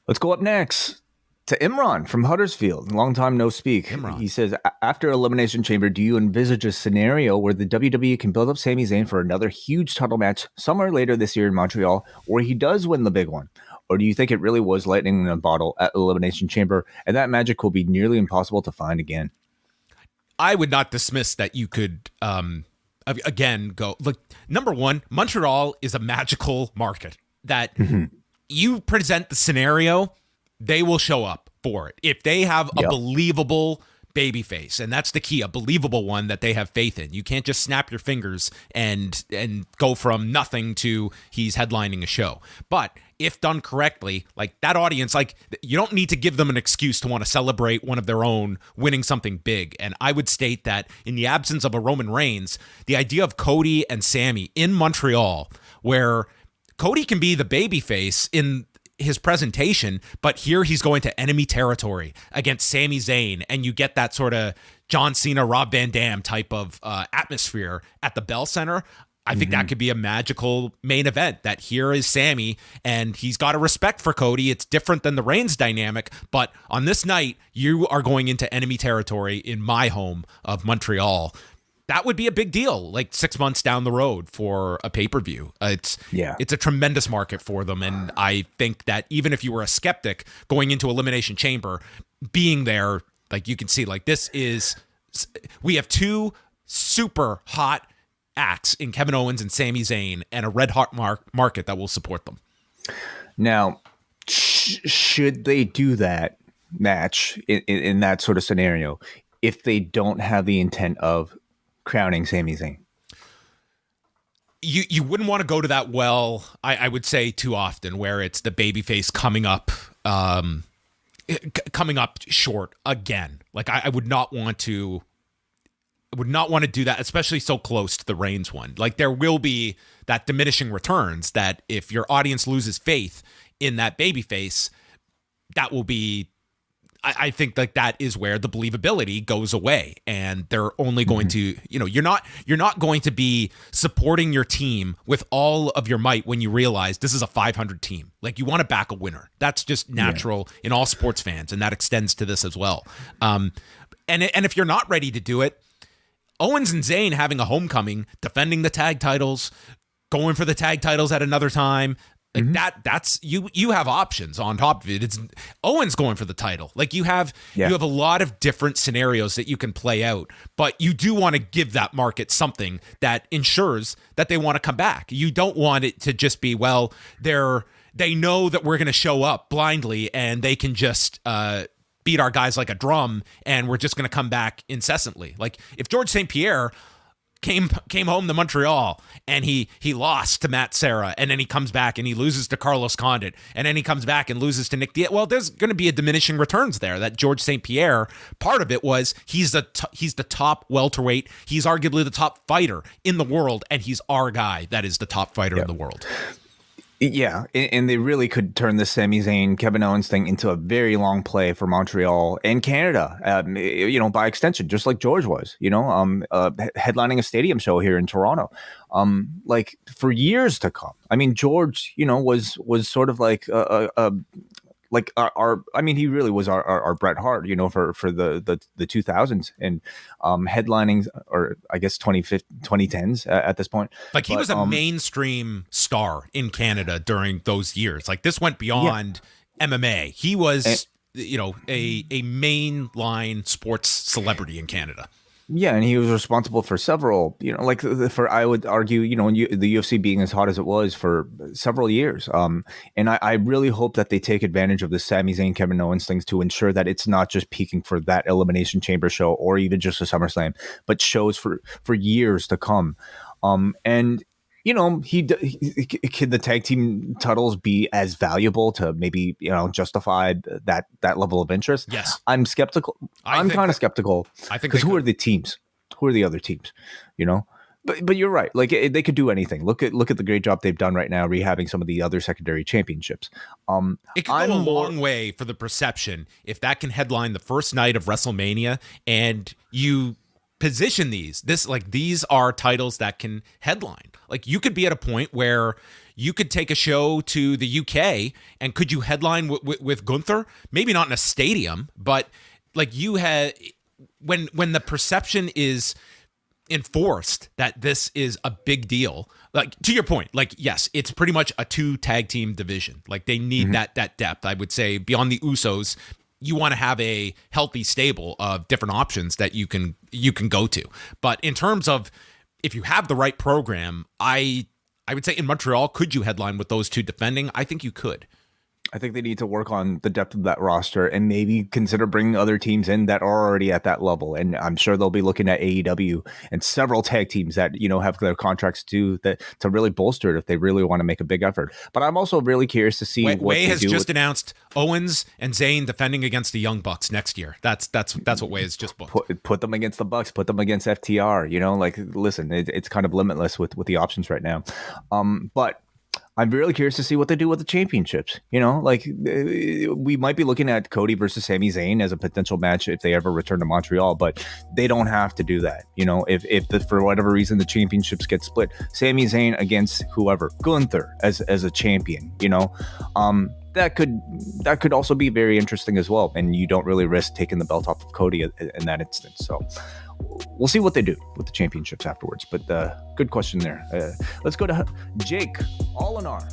Let's go up next to Imran from Huddersfield. Long time no speak. Imran. He says, after Elimination Chamber, do you envisage a scenario where the WWE can build up Sami Zayn for another huge title match somewhere later this year in Montreal, or he does win the big one? Or do you think it really was lightning in a bottle at Elimination Chamber, and that magic will be nearly impossible to find again? I would not dismiss that you could, again, go. Look, number one, Montreal is a magical market that you present the scenario, they will show up for it. If they have a believable babyface, and that's the key, a believable one that they have faith in. You can't just snap your fingers and go from nothing to he's headlining a show. But if done correctly, like that audience, like you don't need to give them an excuse to want to celebrate one of their own winning something big. And I would state that in the absence of a Roman Reigns, the idea of Cody and Sami in Montreal, where Cody can be the babyface in his presentation, but here he's going to enemy territory against Sami Zayn, and you get that sort of John Cena, Rob Van Dam type of atmosphere at the Bell Center. I think that could be a magical main event, that here is Sami, and he's got a respect for Cody. It's different than the Reigns dynamic, but on this night, you are going into enemy territory in my home of Montreal. That would be a big deal, like 6 months down the road for a pay-per-view. It's a tremendous market for them, and I think that even if you were a skeptic going into Elimination Chamber, being there, like you can see, like we have two super hot acts in Kevin Owens and Sami Zayn, and a red hot market that will support them. Now, should they do that match in that sort of scenario if they don't have the intent of crowning Sami Zayn? You wouldn't want to go to that well, I would say, too often, where it's the babyface coming up short again. Like I would not want to do that, especially so close to the Reigns one. Like there will be that diminishing returns, that if your audience loses faith in that babyface, that will be, I think, like that is where the believability goes away, and they're only going to, you're not going to be supporting your team with all of your might when you realize this is a 500 team. Like you want to back a winner. That's just natural in all sports fans, and that extends to this as well. And if you're not ready to do it, Owens and Zayn having a homecoming, defending the tag titles, going for the tag titles at another time. Like that's you have options on top of it. It's Owens going for the title. Like you have a lot of different scenarios that you can play out, but you do want to give that market something that ensures that they want to come back. You don't want it to just be, well, they know that we're going to show up blindly and they can just beat our guys like a drum and we're just going to come back incessantly. Like if George St. Pierre came home to Montreal and he lost to Matt Serra, and then he comes back and he loses to Carlos Condit, and then he comes back and loses to Nick Diaz. Well, there's going to be a diminishing returns there. That George St. Pierre, part of it was he's the top welterweight. He's arguably the top fighter in the world, and he's our guy that is the top fighter in the world. Yeah, and they really could turn the Sami Zayn, Kevin Owens thing into a very long play for Montreal and Canada, by extension, just like George was, headlining a stadium show here in Toronto, like for years to come. I mean, George, was sort of like he really was our Bret Hart, for the 2000s and headlining, or I guess 2010s at this point. Like he was a mainstream star in Canada during those years. Like this went beyond MMA. He was, a mainline sports celebrity in Canada. Yeah, and he was responsible for several, I would argue, the UFC being as hot as it was for several years. And I really hope that they take advantage of the Sami Zayn, Kevin Owens things to ensure that it's not just peaking for that Elimination Chamber show or even just a SummerSlam, but shows for years to come. And can the tag team titles be as valuable to maybe, justify that level of interest? Yes. I'm skeptical. I'm kind of skeptical. I think because who are the teams? Who are the other teams? But you're right. Like they could do anything. Look at the great job they've done right now rehabbing some of the other secondary championships. It could go a long way for the perception if that can headline the first night of WrestleMania, and you position these are titles that can headline. Like you could be at a point where you could take a show to the UK, and could you headline with Gunther? Maybe not in a stadium, but like you had when the perception is enforced that this is a big deal, like to your point, like yes, it's pretty much a 2 tag team division. Like they need that depth. I would say beyond the Usos, you want to have a healthy stable of different options that you can go to. But in terms of if you have the right program, I would say in Montreal, could you headline with those 2 defending? I think you could. I think they need to work on the depth of that roster and maybe consider bringing other teams in that are already at that level. And I'm sure they'll be looking at AEW and several tag teams that, have their contracts to really bolster it if they really want to make a big effort. But I'm also really curious to see Way has just announced Owens and Zayn defending against the Young Bucks next year. That's what Way has just booked. Put them against the Bucks, put them against FTR, listen, it's kind of limitless with the options right now. But I'm really curious to see what they do with the championships. We might be looking at Cody versus Sami Zayn as a potential match if they ever return to Montreal, but they don't have to do that. For whatever reason the championships get split, Sami Zayn against whoever, Gunther as a champion, that could also be very interesting as well. And you don't really risk taking the belt off of Cody in that instance. So we'll see what they do with the championships afterwards. But good question there. Let's go to Jake All-in-R.